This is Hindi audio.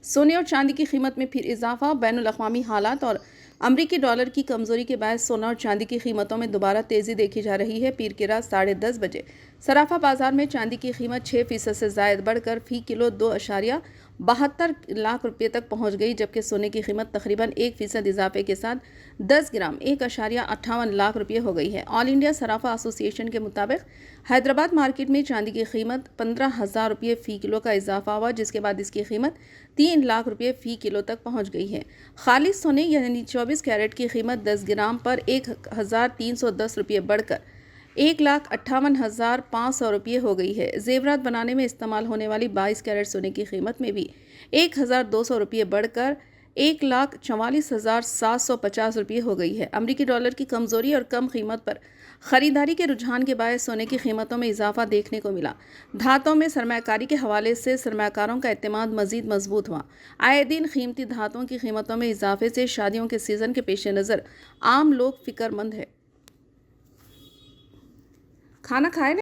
सोने और चांदी की कीमत में फिर इजाफा। बैनुल-अक़वामी हालात और अमरीकी डॉलर की कमजोरी के बाद सोना और चांदी की कीमतों में दोबारा तेजी देखी जा रही है। पीर की रात 10:30 बजे सराफा बाजार में चांदी की कीमत 6% से जायद बढ़कर फी किलो 2.72 लाख रुपये तक पहुंच गई, जबकि सोने की कीमत तकरीबन 1% इजाफे के साथ 10 ग्राम 1.58 लाख रुपये हो गई है। ऑल इंडिया सराफा एसोसिएशन के मुताबिक हैदराबाद मार्केट में चांदी की कीमत 15,000 रुपये फ़ी किलो का इजाफा हुआ, जिसके बाद इसकी कीमत 3 लाख रुपये फ़ी किलो तक पहुंच गई है। खालिस सोने यानी 24 कैरेट की कीमत 10 ग्राम पर 1,310 रुपये बढ़कर 1,58,500 रुपये हो गई है। जेवरात बनाने में इस्तेमाल होने वाली 22 कैरेट सोने की कीमत में भी 1,200 रुपये बढ़कर 1,44,750 रुपये हो गई है। अमरीकी डॉलर की कमजोरी और कम कीमत पर खरीदारी के रुझान के बायस सोने की कीमतों में इजाफा देखने को मिला। धातों में सरमायाकारी के हवाले से सरमायाकारों का एतमाद मजीद मजबूत हुआ। आए दिन कीमती धातुओं की कीमतों में इजाफे से शादियों के सीजन के पेश नज़र आम लोग फिक्रमंद है। खाना खाए